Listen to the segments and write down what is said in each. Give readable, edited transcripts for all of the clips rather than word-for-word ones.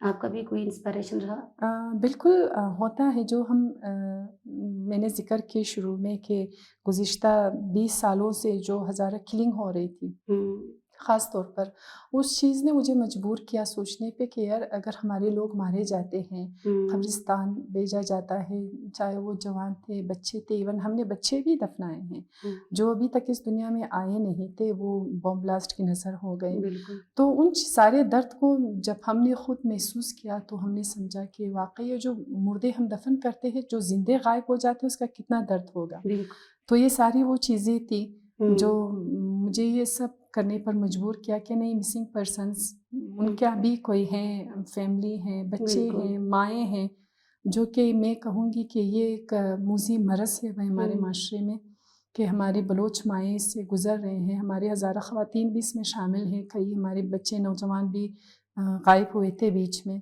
آپ کا بھی کوئی انسپائریشن رہا؟ بالکل ہوتا ہے جو ہم میں نے ذکر کی شروع میں کہ گزشتہ 20 سالوں سے جو ہزارہ کلنگ ہو رہی تھی خاص طور پر، اس چیز نے مجھے مجبور کیا سوچنے پہ کہ یار اگر ہمارے لوگ مارے جاتے ہیں، قبرستان بھیجا جاتا ہے، چاہے وہ جوان تھے، بچے تھے، ایون ہم نے بچے بھی دفنائے ہیں جو ابھی تک اس دنیا میں آئے نہیں تھے، وہ بم بلاسٹ کی نظر ہو گئے۔ بالکل تو ان سارے درد کو جب ہم نے خود محسوس کیا تو ہم نے سمجھا کہ واقعی یہ جو مردے ہم دفن کرتے ہیں، جو زندے غائب ہو جاتے ہیں، اس کا کتنا درد ہوگا۔ بالکل تو یہ ساری وہ چیزیں تھیں جو مجھے یہ سب کرنے پر مجبور کیا کہ نہیں، مسنگ پرسنس ان کا بھی کوئی ہیں، فیملی ہیں، بچے بالکل ہیں، مائیں ہیں، جو کہ میں کہوں گی کہ یہ ایک موذی مرض ہے ہمارے معاشرے میں کہ ہماری بلوچ مائیں اس سے گزر رہے ہیں، ہمارے ہزارہ خواتین بھی اس میں شامل ہیں، کئی ہمارے بچے نوجوان بھی غائب ہوئے تھے بیچ میں،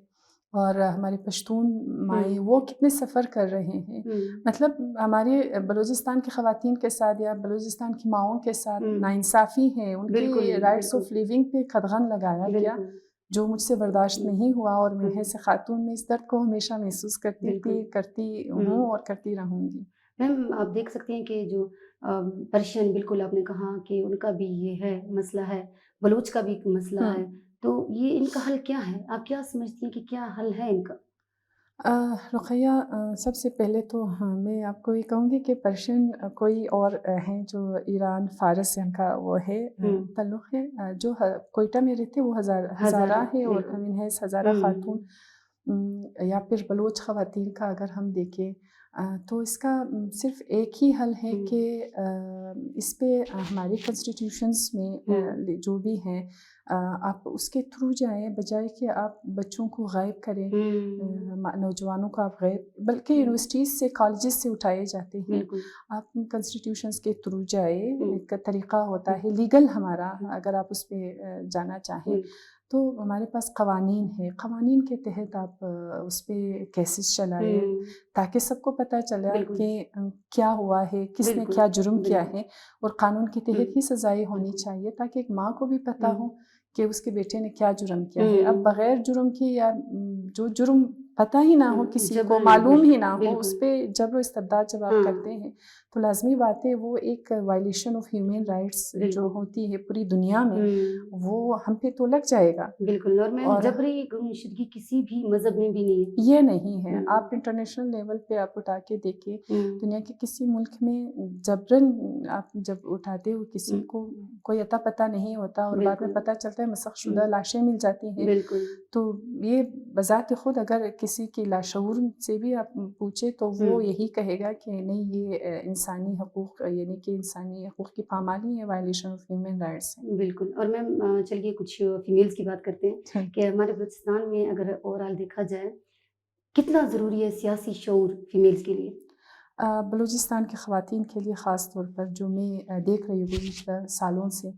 اور ہمارے پشتون مائیں وہ کتنے سفر کر رہے ہیں۔ مطلب ہمارے بلوچستان کی خواتین کے ساتھ یا بلوچستان کی ماؤں کے ساتھ ناانصافی ہے، ان بالکل کے رائٹس آف لیونگ پہ قدغن لگایا گیا، جو مجھ سے برداشت نہیں ہوا، اور میں حیث خاتون میں اس درد کو ہمیشہ محسوس کرتی تھی، کرتی ہوں اور کرتی رہوں گی۔ میم آپ دیکھ سکتے ہیں کہ جو پرشین، بالکل آپ نے کہا کہ ان کا بھی یہ ہے مسئلہ ہے، بلوچ کا بھی ایک مسئلہ ہے، تو یہ ان کا حل کیا ہے؟ آپ کیا سمجھتی ہیں کہ کیا حل ہے ان کا؟ رقیہ، سب سے پہلے تو میں آپ کو یہ کہوں گی کہ پرشین کوئی اور ہیں جو ایران فارس سے ان کا وہ ہے تعلق ہے، جو کوئٹہ میں رہتے وہ ہزارہ ہے، اور من حیث ہزارہ خاتون یا پھر بلوچ خواتین کا اگر ہم دیکھیں تو اس کا صرف ایک ہی حل ہے کہ اس پہ ہماری کنسٹیٹیوشنز میں جو بھی ہیں آپ اس کے تھرو جائیں، بجائے کہ آپ بچوں کو غائب کریں، نوجوانوں کو آپ غائب، بلکہ یونیورسٹیز سے، کالجز سے اٹھائے جاتے ہیں، آپ کنسٹیٹیوشنز کے تھرو جائیں، ایک طریقہ ہوتا ہے لیگل ہمارا، اگر آپ اس پہ جانا چاہیں تو ہمارے پاس قوانین ہے، قوانین کے تحت آپ اس پہ کیسز چلائیں تاکہ سب کو پتہ چلا کہ کیا ہوا ہے، کس نے کیا جرم کیا ہے، اور قانون کے تحت ہی سزائیں ہونی چاہیے تاکہ ایک ماں کو بھی پتہ ہو کہ اس کے بیٹے نے کیا جرم کیا ہے۔ اب بغیر جرم کی یا جو جرم پتہ ہی نہ ہو، کسی کو معلوم ہی نہ ہو، اس پہ جبر و استبداد جب آپ کرتے ہیں تو لازمی بات ہے وہ ایک وائلیشن آف ہیومن رائٹس جو ہوتی ہے پوری دنیا میں، وہ ہم پہ تو لگ جائے گا۔ بالکل، اور میں جبری گمشدگی کسی بھی مذہب میں بھی نہیں ہے، یہ نہیں ہے۔ آپ انٹرنیشنل لیول پہ آپ اٹھا کے دیکھیں، دنیا کے کسی ملک میں جبرن آپ جب اٹھاتے ہو کسی کو، کوئی عطا پتہ نہیں ہوتا اور بعد میں پتہ چلتا ہے مسخ شدہ لاشیں مل جاتی ہیں، تو یہ بذات خود اگر کسی کی لاشعور سے بھی آپ پوچھے تو وہ یہی کہے گا کہ نہیں، یہ انسانی حقوق، یعنی کہ انسانی حقوق کی پامالی ہے، وائلیشن آف ہیومن رائٹس ہے۔ بالکل، اور میم چلیے کچھ فیمیلز کی بات کرتے ہیں کہ ہمارے بلوچستان میں اگر اوورآل دیکھا جائے کتنا ضروری ہے سیاسی شعور فیمیلز کے لیے؟ بلوچستان کی خواتین کے لیے خاص طور پر جو میں دیکھ رہی ہوں گزشتہ سالوں سے،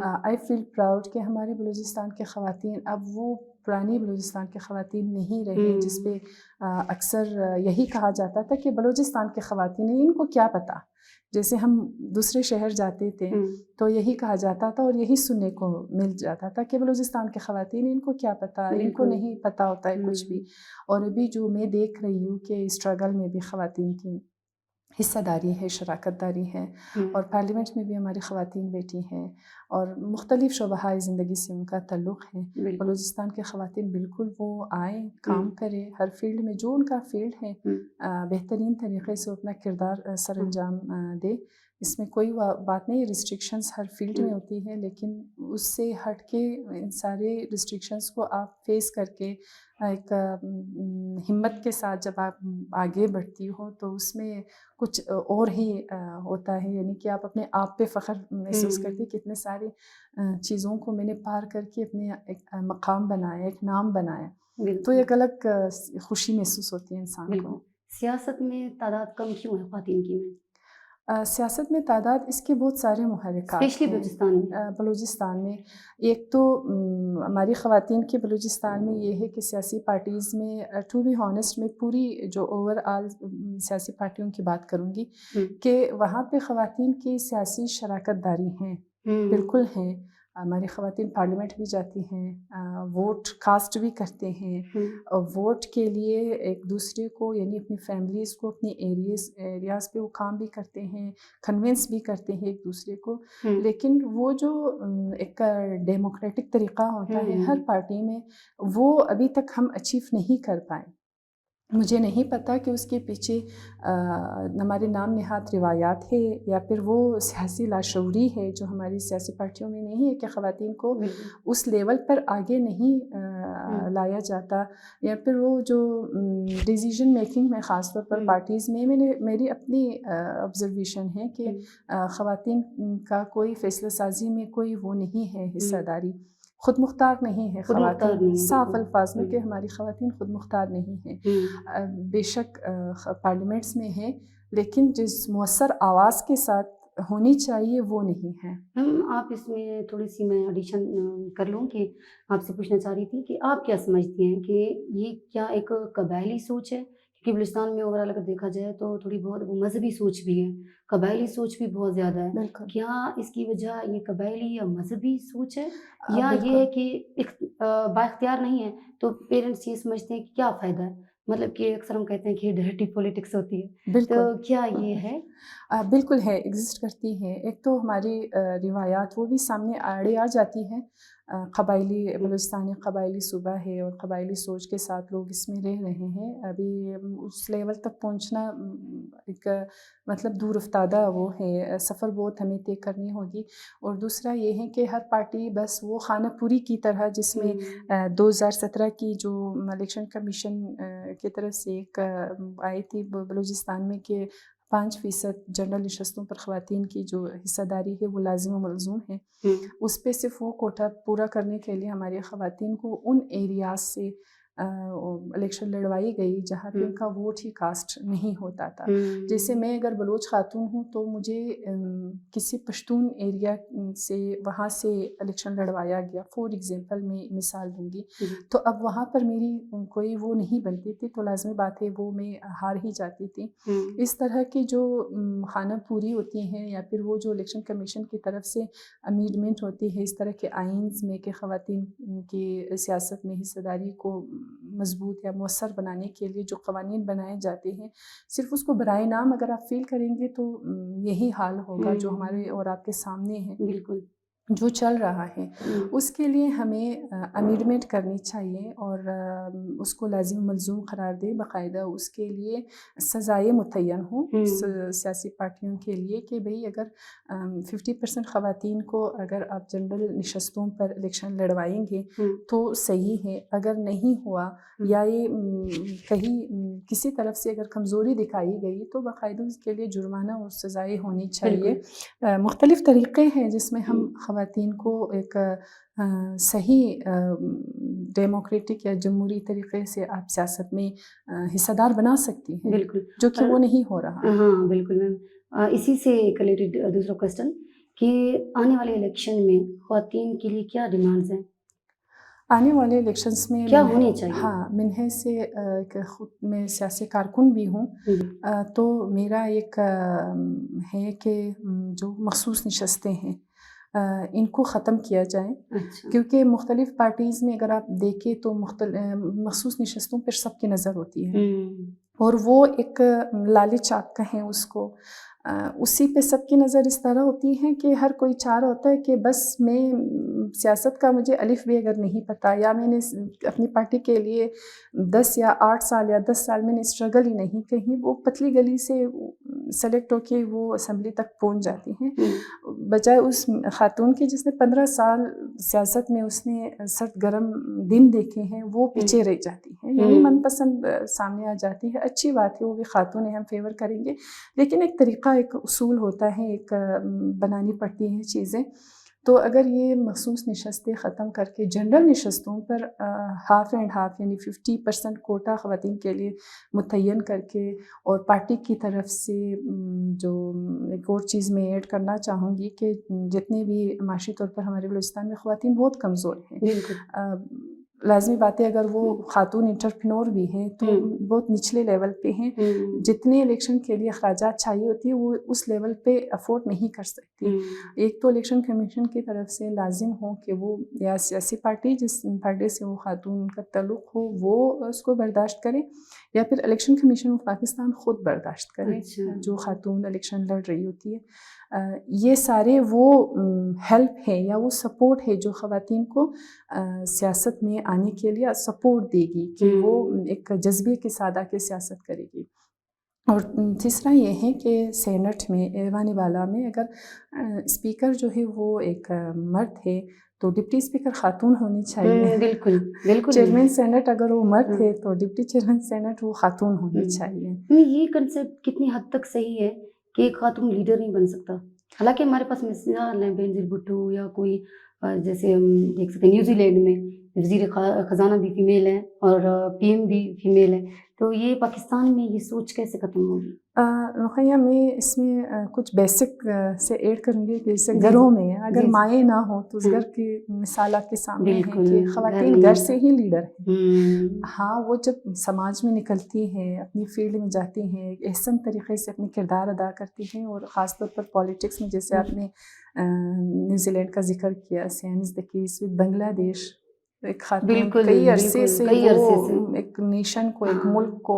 آئی فیل پراؤڈ کہ ہمارے بلوچستان کے خواتین اب وہ پرانی بلوچستان کے خواتین نہیں رہے جس پہ اکثر یہی کہا جاتا تھا کہ بلوچستان کے خواتین ہیں، ان کو کیا پتہ۔ جیسے ہم دوسرے شہر جاتے تھے تو یہی کہا جاتا تھا اور یہی سننے کو مل جاتا تھا کہ بلوچستان کے خواتین، ان کو کیا پتہ، ان کو نہیں پتہ ہوتا ہے کچھ بھی۔ اور ابھی جو میں دیکھ رہی ہوں کہ اسٹرگل میں بھی خواتین کی حصہ داری ہے، شراکت داری ہے، اور پارلیمنٹ میں بھی ہماری خواتین بیٹھی ہیں، اور مختلف شعبہ زندگی سے ان کا تعلق ہے۔ بلوچستان کے خواتین بالکل وہ آئیں، کام کریں، ہر فیلڈ میں جو ان کا فیلڈ ہے بہترین طریقے سے اپنا کردار سر انجام دے۔ اس میں کوئی بات نہیں، ریسٹرکشنز ہر فیلڈ میں ہوتی ہے، لیکن اس سے ہٹ کے ان سارے ریسٹرکشنز کو آپ فیس کر کے ایک ہمت کے ساتھ جب آپ آگے بڑھتی ہو تو اس میں کچھ اور ہی ہوتا ہے، یعنی کہ آپ اپنے آپ پہ فخر محسوس کرتی کہ اتنے ساری چیزوں کو میں نے پار کر کے اپنے ایک مقام بنایا، ایک نام بنایا، تو ایک الگ خوشی محسوس ہوتی ہے انسان کو۔ سیاست میں تعداد کم کیوں ہے خواتین کی؟ سیاست میں تعداد، اس کے بہت سارے محرکات ہیں بلوچستان میں۔ ایک تو ہماری خواتین کے بلوچستان میں یہ ہے کہ سیاسی پارٹیز میں، ٹو بی ہانسٹ میں پوری جو اوور آل سیاسی پارٹیوں کی بات کروں گی کہ وہاں پہ خواتین کی سیاسی شراکت داری ہیں، بالکل ہیں۔ ہماری خواتین پارلیمنٹ بھی جاتی ہیں، ووٹ کاسٹ بھی کرتے ہیں، اور ووٹ کے لیے ایک دوسرے کو یعنی اپنی فیملیز کو اپنی ایریاز پہ وہ کام بھی کرتے ہیں، کنونس بھی کرتے ہیں ایک دوسرے کو. لیکن وہ جو ایک ڈیموکریٹک طریقہ ہوتا ہے ہر پارٹی میں، وہ ابھی تک ہم اچیو نہیں کر پائے. مجھے نہیں پتا کہ اس کے پیچھے ہمارے نام نہاد روایات ہے یا پھر وہ سیاسی لاشعوری ہے جو ہماری سیاسی پارٹیوں میں نہیں ہے کہ خواتین کو اس لیول پر آگے نہیں لایا جاتا، یا پھر وہ جو ڈیسیژن میکنگ میں خاص طور پر پارٹیز میں میری اپنی آبزرویشن ہے کہ خواتین کا کوئی فیصلہ سازی میں کوئی وہ نہیں ہے حصہ داری، خود مختار نہیں ہے خواتین. صاف الفاظ میں کہ ہماری خواتین خود مختار نہیں ہیں. بے شک پارلیمنٹس میں ہیں، لیکن جس مؤثر آواز کے ساتھ ہونی چاہیے وہ نہیں ہے. آپ اس میں تھوڑی سی میں ایڈیشن کر لوں کہ آپ سے پوچھنا چاہ رہی تھی کہ آپ کیا سمجھتی ہیں کہ یہ کیا ایک قبائلی سوچ ہے؟ کیونکہ بلوچستان میں اوورال اگر دیکھا جائے تو تھوڑی بہت مذہبی سوچ بھی ہے، قبائلی سوچ بھی بہت زیادہ ہے. بالکل. کیا اس کی وجہ یہ قبائلی یا مذہبی سوچ ہے، یا یہ ہے کہ با اختیار نہیں ہے تو پیرنٹس یہ سمجھتے ہیں کہ کیا فائدہ ہے؟ مطلب کہ اکثر ہم کہتے ہیں کہ ڈرٹی پولیٹکس ہوتی ہے، تو کیا یہ ہے؟ بالکل ہے، ایگزسٹ کرتی ہے. ایک تو ہماری روایات وہ بھی سامنے آڑے آ جاتی ہیں. قبائلی بلوچستان ایک قبائلی صوبہ ہے اور قبائلی سوچ کے ساتھ لوگ اس میں رہ رہے ہیں. ابھی اس لیول تک پہنچنا ایک مطلب دور افتادہ وہ ہے، سفر بہت ہمیں طے کرنی ہوگی. اور دوسرا یہ ہے کہ ہر پارٹی بس وہ خانہ پوری کی طرح، جس میں 2017 کی جو الیکشن کمیشن کی طرف سے ایک آئی تھی بلوچستان میں کہ 5% جنرل نشستوں پر خواتین کی جو حصہ داری ہے وہ لازم و ملزوم ہے، اس پہ صرف وہ کوٹا پورا کرنے کے لیے ہماری خواتین کو ان ایریاز سے الیکشن لڑوائی گئی جہاں پہ ان کا ووٹ ہی کاسٹ نہیں ہوتا تھا. جیسے میں اگر بلوچ خاتون ہوں تو مجھے کسی پشتون ایریا سے وہاں سے الیکشن لڑوایا گیا، فور ایگزامپل میں مثال دوں گی، تو اب وہاں پر میری کوئی وہ نہیں بنتی تھی، تو لازمی بات ہے وہ میں ہار ہی جاتی تھی. اس طرح کی جو خانہ پوری ہوتی ہیں یا پھر وہ جو الیکشن کمیشن کی طرف سے امینڈمنٹ ہوتی ہے اس طرح کے آئینز میں کہ خواتین کی سیاست میں حصہ داری کو مضبوط یا مؤثر بنانے کے لیے جو قوانین بنائے جاتے ہیں، صرف اس کو برائے نام اگر آپ فیل کریں گے تو یہی حال ہوگا جو ہمارے اور آپ کے سامنے ہے. بالکل جو چل رہا ہے اس کے لیے ہمیں امینڈمنٹ کرنی چاہیے اور اس کو لازم ملزوم قرار دے، باقاعدہ اس کے لیے سزائیں متعین ہوں سیاسی پارٹیوں کے لیے کہ بھئی اگر 50% خواتین کو اگر آپ جنرل نشستوں پر الیکشن لڑوائیں گے تو صحیح ہے، اگر نہیں ہوا یا یہ کہیں کسی طرف سے اگر کمزوری دکھائی گئی تو باقاعدہ اس کے لیے جرمانہ اور سزائیں ہونی چاہیے. مختلف طریقے ہیں جس میں ہم خواتین کو ایک صحیح ڈیموکریٹک یا جمہوری طریقے سے آپ سیاست میں حصہ دار بنا سکتی ہیں. بالکل، جو کہ وہ نہیں ہو رہا. ہاں بالکل میم. اسی سے ریلیٹڈ دوسرا کوشچن کہ آنے والے الیکشن میں خواتین کے لیے کیا ڈیمانڈز ہیں؟ آنے والے الیکشنز میں کیا ہونے چاہیے؟ ہاں، منہ سے خود میں سیاسی کارکن بھی ہوں تو میرا ایک ہے کہ جو مخصوص نشستیں ہیں ان کو ختم کیا جائے. کیونکہ مختلف پارٹیز میں اگر آپ دیکھیں تو مخصوص نشستوں پر سب کی نظر ہوتی ہے اور وہ ایک لالچ آپ کہیں اس کو، اسی پہ سب کی نظر اس طرح ہوتی ہے کہ ہر کوئی چاہ رہا ہوتا ہے کہ بس میں سیاست کا مجھے الف بھی اگر نہیں پتہ یا میں نے اپنی پارٹی کے لیے 10 یا 8 سال یا 10 سال میں نے اسٹرگل ہی نہیں، کہیں وہ پتلی گلی سے سلیکٹ ہو کے وہ اسمبلی تک پہنچ جاتی ہیں، بجائے اس خاتون کی جس نے 15 سال سیاست میں اس نے سرد گرم دن دیکھے ہیں وہ پیچھے رہ جاتی ہیں، یعنی من پسند سامنے آ جاتی ہے. اچھی بات ہے، وہ بھی خاتون ہے، ہم فیور کریں گے، لیکن ایک طریقہ ایک اصول ہوتا ہے، ایک بنانی پڑتی ہیں چیزیں. تو اگر یہ مخصوص نشستیں ختم کر کے جنرل نشستوں پر ہاف اینڈ ہاف یعنی 50% کوٹا خواتین کے لیے متعین کر کے، اور پارٹی کی طرف سے جو ایک اور چیز میں ایڈ کرنا چاہوں گی کہ جتنے بھی معاشی طور پر ہمارے بلوچستان میں خواتین بہت کمزور ہیں، لازمی بات ہے اگر وہ خاتون انٹرپرینور بھی ہیں تو بہت نچلے لیول پہ ہیں, جتنے الیکشن کے لیے اخراجات چاہیے ہوتی ہے وہ اس لیول پہ افورڈ نہیں کر سکتی. ایک تو الیکشن کمیشن کی طرف سے لازم ہو کہ وہ یا سیاسی پارٹی جس پارٹی سے وہ خاتون کا تعلق ہو وہ اس کو برداشت کرے, یا پھر الیکشن کمیشن آف پاکستان خود برداشت کرے جو خاتون الیکشن لڑ رہی ہوتی ہے. یہ سارے وہ ہیلپ ہے یا وہ سپورٹ ہے جو خواتین کو سیاست میں آنے کے لیے سپورٹ دے گی کہ وہ ایک جذبے کے ساتھ آ کے سیاست کرے گی. اور تیسرا یہ ہے کہ سینٹ میں ایوان بالا میں اگر اسپیکر جو ہے وہ ایک مرد ہے تو ڈپٹی اسپیکر خاتون ہونی چاہیے. بالکل بالکل. چیئرمین سینٹ اگر وہ مرد ہے تو ڈپٹی چیئرمین سینٹ وہ خاتون ہونی چاہیے. یہ کنسیپٹ کتنی حد تک صحیح ہے کہ ایک خاتون لیڈر نہیں بن سکتا؟ حالانکہ ہمارے پاس مثال ہیں بینظیر بھٹو یا کوئی جیسے ہم دیکھ سکتے ہیں نیوزی لینڈ میں وزیر خزانہ بھی فیمیل ہے اور پی ایم بھی فیمیل ہے, تو یہ پاکستان میں یہ سوچ کیسے ختم ہوگی؟ رقیہ میں اس میں کچھ بیسک سے ایڈ کروں گی. جیسے گھروں میں اگر مائیں نہ ہوں تو اس گھر کی مثال آپ کے سامنے ہے کہ خواتین گھر سے ہی لیڈر ہیں. ہاں وہ جب سماج میں نکلتی ہیں اپنی فیلڈ میں جاتی ہیں احسن طریقے سے اپنے کردار ادا کرتی ہیں, اور خاص طور پر پالیٹکس میں جیسے آپ نے نیوزی لینڈ کا ذکر کیا, same is the case with Bangladesh, ایک خاتون کئی عرصے سے وہ ایک نیشن کو ایک ملک کو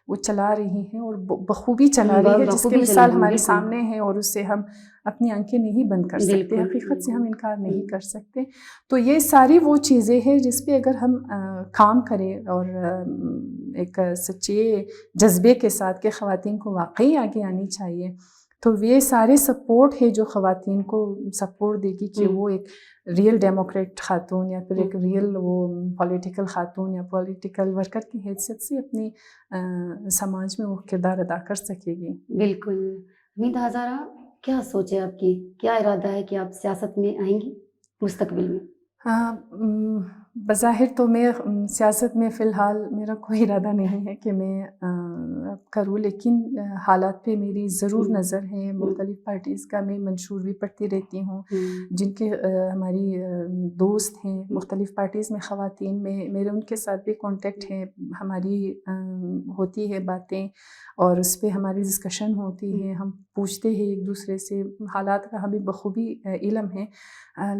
وہ چلا رہی ہیں اور بخوبی چلا رہی ہے, جس کی مثال ہمارے سامنے ہے اور اسے ہم اپنی آنکھیں نہیں بند کر سکتے, حقیقت سے ہم انکار نہیں کر سکتے. تو یہ ساری وہ چیزیں ہیں جس پہ اگر ہم کام کریں اور ایک سچے جذبے کے ساتھ کہ خواتین کو واقعی آگے آنی چاہیے, تو یہ سارے سپورٹ ہے جو خواتین کو سپورٹ دے گی کہ وہ ایک ریئل ڈیموکریٹ خاتون یا پھر ایک ریئل وہ پولیٹیکل خاتون یا پولیٹیکل ورکر کی حیثیت سے اپنی سماج میں وہ کردار ادا کر سکے گی. بالکل. حمیدہ ہزارہ, کیا سوچ ہے آپ کی, کیا ارادہ ہے کہ آپ سیاست میں آئیں گی مستقبل میں؟ بظاہر تو میں سیاست میں فی الحال میرا کوئی ارادہ نہیں ہے کہ میں کروں, لیکن حالات پہ میری ضرور نظر ہے. مختلف پارٹیز کا میں منشور بھی پڑھتی رہتی ہوں جن کے ہماری دوست ہیں مختلف پارٹیز میں خواتین میں, میرے ان کے ساتھ بھی کانٹیکٹ ہے, ہماری ہوتی ہے باتیں اور اس پہ ہماری ڈسکشن ہوتی ہے, ہم پوچھتے ہیں ایک دوسرے سے, حالات کا ہمیں بخوبی علم ہے.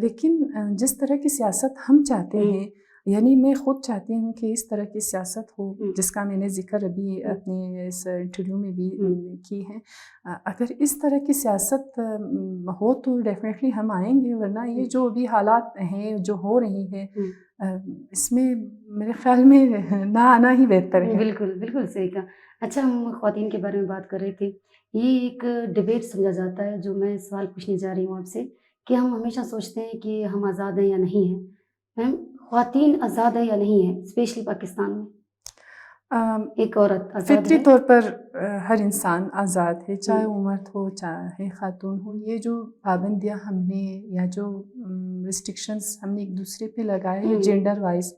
لیکن جس طرح کی سیاست ہم چاہتے ہیں, یعنی میں خود چاہتی ہوں کہ اس طرح کی سیاست ہو جس کا میں نے ذکر ابھی اپنے اس انٹرویو میں بھی کی ہے. اگر اس طرح کی سیاست ہو تو ڈیفینیٹلی ہم آئیں گے, ورنہ یہ جو ابھی حالات ہیں جو ہو رہی ہیں اس میں میرے خیال میں نہ آنا ہی بہتر ہے. بالکل بالکل صحیح کہا. اچھا, ہم خواتین کے بارے میں بات کر رہے تھے, یہ ایک ڈبیٹ سمجھا جاتا ہے جو میں سوال پوچھنے جا رہی ہوں آپ سے کہ ہم ہمیشہ سوچتے ہیں کہ ہم آزاد ہیں یا نہیں ہیں. میم, خواتین آزاد ہے یا نہیں ہے اسپیشلی پاکستان میں؟ ایک عورت فطری طور پر ہر انسان آزاد ہے, چاہے وہ مرد ہو چاہے خاتون ہو. یہ جو پابندیاں ہم نے یا جو ریسٹرکشنز ہم نے ایک دوسرے پہ لگائے ہیں جینڈر وائز,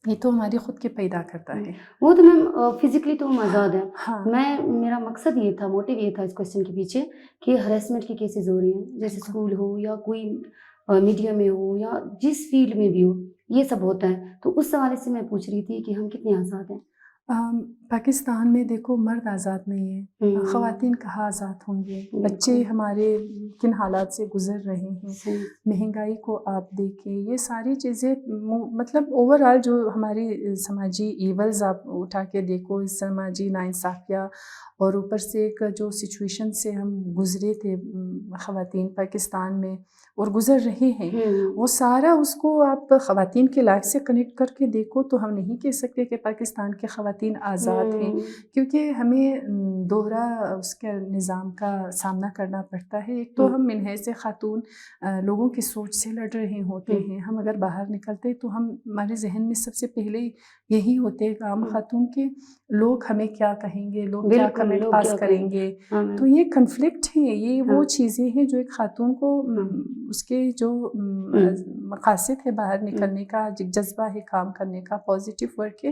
یہ تو ہماری خود کے پیدا کرتا ہے. وہ تو میم فزیکلی تو ہم آزاد ہیں. میرا مقصد یہ تھا, موٹیو یہ تھا اس کوشچن کے پیچھے کہ ہراسمنٹ کے کیسز ہو رہی ہیں, جیسے اسکول ہو یا کوئی میڈیا میں ہو یا جس فیلڈ میں بھی ہو, یہ سب ہوتا ہے. تو اس حوالے سے میں پوچھ رہی تھی کہ ہم کتنے آزاد ہیں. پاکستان میں دیکھو مرد آزاد نہیں ہے, خواتین کہاں آزاد ہوں گے. بچے ہمارے کن حالات سے گزر رہے ہیں, مہنگائی کو آپ دیکھیں, یہ ساری چیزیں مطلب اوور آل جو ہماری سماجی ایولز آپ اٹھا کے دیکھو, سماجی ناانصافیہ اور اوپر سے ایک جو سچویشن سے ہم گزرے تھے خواتین پاکستان میں اور گزر رہے ہیں, وہ سارا اس کو آپ خواتین کے لائف سے کنیکٹ کر کے دیکھو تو ہم نہیں کہہ سکتے کہ پاکستان کے خواتین آزاد ہیں, کیونکہ ہمیں دوہرا اس کے نظام کا سامنا کرنا پڑتا ہے. ایک تو ہم منحص خاتون لوگوں کی سوچ سے لڑ رہے ہوتے ہیں. ہم اگر باہر نکلتے تو ہمارے ذہن میں سب سے پہلے یہی ہوتے ہیں عام خاتون کے, لوگ ہمیں کیا کہیں گے, لوگ کیا کمنٹ پاس کریں گے. تو یہ کنفلکٹ ہے, یہ وہ چیزیں ہیں جو ایک خاتون کو اس کے جو مقاصد ہے باہر نکلنے کا, جذبہ ہے کام کرنے کا, پازیٹیو ورک ہے,